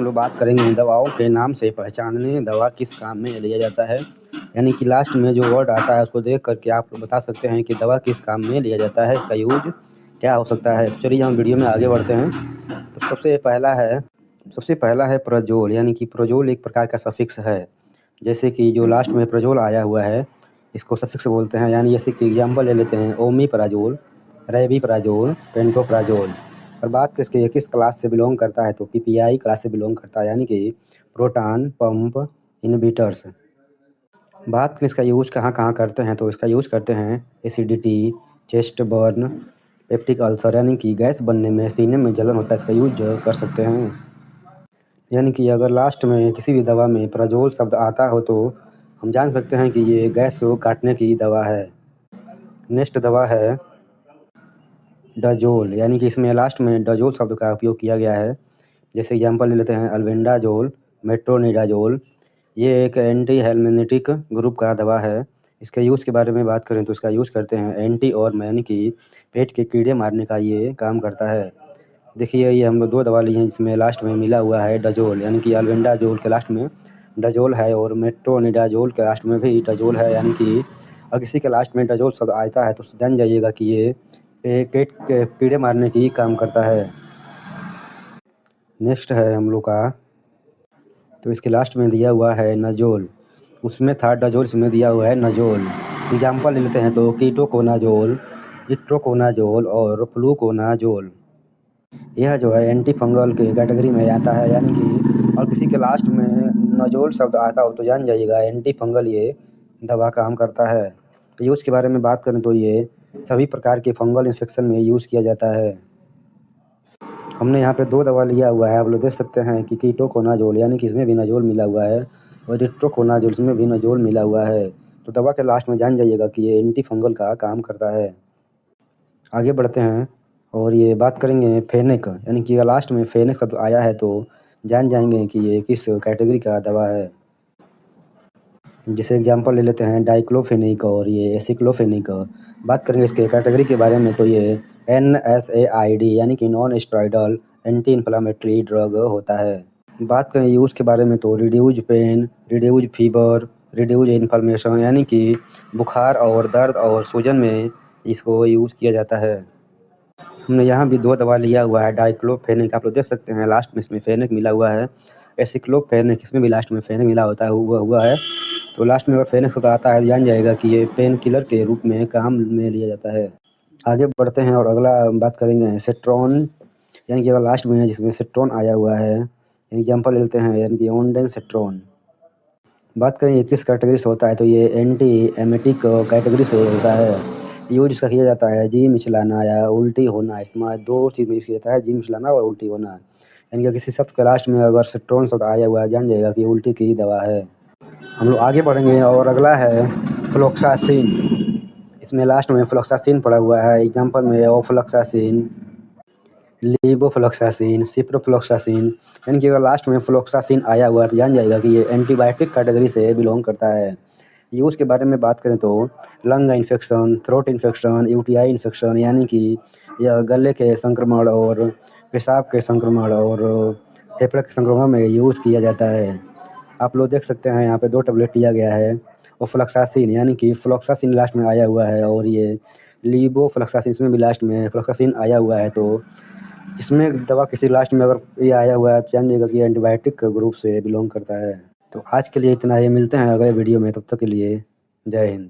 हम लोग बात करेंगे दवाओं के नाम से पहचानने दवा किस काम में लिया जाता है। यानी कि लास्ट में जो वर्ड आता है उसको देख करके आप बता सकते हैं कि दवा किस काम में लिया जाता है, इसका यूज क्या हो सकता है। तो चलिए हम वीडियो में आगे बढ़ते हैं। तो सबसे पहला है प्रजोल। यानी कि प्रजोल एक प्रकार का सफिक्स है। जैसे कि जो लास्ट में प्रजोल आया हुआ है इसको सफिक्स बोलते हैं। यानी जैसे कि एग्जाम्पल ले लेते हैं ओमिप्राजोल, रेविप्राजोल, पेंटोप्राजोल। और बात किस क्लास से बिलोंग करता है तो पीपीआई क्लास से बिलोंग करता है, यानी कि प्रोटॉन पंप इनहिबिटर्स। बात करें इसका यूज कहाँ कहाँ करते हैं तो इसका यूज करते हैं acidity, chest burn, peptic ulcer यानी कि गैस बनने में, सीने में जलन होता है, इसका यूज कर सकते हैं। यानी कि अगर लास्ट में किसी भी दवा में प्रजोल शब्द आता हो तो हम जान सकते हैं कि ये गैस को काटने की दवा है। नेक्स्ट दवा है डजोल। यानी कि इसमें लास्ट में डजोल शब्द का उपयोग किया गया है। जैसे एग्जांपल ले लेते हैं अल्बेंडाजोल, मेट्रोनिडाजोल। ये एक एंटी हेलमिनेटिक ग्रुप का दवा है। इसके यूज़ के बारे में बात करें तो इसका यूज़ करते हैं एंटी और यानी कि पेट के कीड़े मारने का ये काम करता है। देखिए ये हम लोग 2 दवा लिए हैं जिसमें लास्ट में मिला हुआ है डजोल, यानी कि अल्बेंडाजोल के लास्ट में डजोल है और मेट्रोनिडाजोल के लास्ट में भी डजोल है। यानी कि अगर किसी के लास्ट में डजोल शब्द आता है तो जान जाइएगा कि ये पेट के कीड़े मारने की काम करता है। नेक्स्ट है हम लोग का, तो इसके लास्ट में दिया हुआ है नजोल। उसमें था डजोल, इसमें दिया हुआ है नजोल। एग्जाम्पल ले लेते हैं तो कीटोकोनाजोल, इट्रोकोनाजोल और फ्लूकोनाजोल। यह जो है एंटी फंगल के कैटेगरी में आता है। यानी कि और किसी के लास्ट में नजोल शब्द आता हो तो जान जाइएगा एंटी फंगल ये दवा काम करता है। तो यूज़ के बारे में बात करें तो ये सभी प्रकार के फंगल इन्फेक्शन में यूज़ किया जाता है। हमने यहाँ पे 2 दवा लिया हुआ है, आप लोग देख सकते हैं कि कीटोकोनाजोल यानी कि इसमें भी नजोल मिला हुआ है और इट्रोकोनाजोल इसमें भी नजोल मिला हुआ है। तो दवा के लास्ट में जान जाइएगा कि ये एंटी फंगल का काम करता है। आगे बढ़ते हैं और ये बात करेंगे फेनिक। यानी कि लास्ट में फेनिक शब्द आया है तो जान जाएंगे कि ये किस कैटेगरी का दवा है। जैसे एग्जांपल ले लेते हैं डाइक्लोफेनिक और ये एसिक्लोफेनिक। बात करेंगे इसके कैटेगरी के बारे में तो ये NSAID यानी कि non steroidal anti inflammatory drug होता है। बात करें यूज़ के बारे में तो reduce pain, reduce fever, reduce inflammation यानी कि बुखार और दर्द और सूजन में इसको यूज़ किया जाता है। हमने यहाँ भी 2 दवा लिया हुआ है डाइक्लोफेनिक, आप लोग देख सकते हैं लास्ट में इसमें फेनिक मिला हुआ है। एसिक्लोफेनिक इसमें भी लास्ट में फेनिक मिला होता है हुआ है। तो लास्ट में अगर फेनिक शब्द आता है जान जाएगा कि ये पेन किलर के रूप में काम में लिया जाता है। आगे बढ़ते हैं और अगला बात करेंगे सेट्रॉन। यानी कि अगर लास्ट में है जिसमें सेट्रॉन आया हुआ है, एग्जाम्पल लेते हैं यानी कि ओंडेनसेट्रॉन। बात करें ये किस कैटेगरी से होता है तो ये एंटी एमेटिक कैटेगरी से होता है। यूज इसका किया जाता है जी मिचलाना या उल्टी होना। इसमें 2 चीज़ में यूज किया जाता है, जी मिचलाना और उल्टी होना। यानी कि किसी शब्द के लास्ट में अगर सेट्रॉन शब्द आया हुआ है जान जाएगा कि उल्टी की दवा है। हम लोग आगे बढ़ेंगे और अगला है फ्लोक्सासिन। इसमें लास्ट में फ्लोक्सासिन पड़ा हुआ है। एग्जाम्पल में ओफ्लोक्सासिन, लीवोफ्लोक्सासिन, सिप्रोफ्लोक्सासिन। यानी कि अगर लास्ट में फ्लोक्सासिन आया हुआ है तो जान जाएगा कि ये एंटीबायोटिक कैटेगरी से बिलोंग करता है। यूज़ के बारे में बात करें तो lung infection, throat infection, UTI infection यानी कि यह गले के संक्रमण और पेशाब के संक्रमण और फेफड़े के संक्रमण में यूज़ किया जाता है। आप लोग देख सकते हैं यहाँ पे 2 टैबलेट दिया गया है और फ्लोक्सासिन यानी कि फ्लोक्सासिन लास्ट में आया हुआ है और ये लीवोफ्लोक्सासिन इसमें भी लास्ट में फ्लोक्सासिन आया हुआ है। तो इसमें दवा किसी लास्ट में अगर ये आया हुआ है तो जान लीजिएगा कि एंटीबायोटिक ग्रुप से बिलोंग करता है। तो आज के लिए इतना ही, मिलते हैं अगले वीडियो में, तब तक के लिए जय हिंद।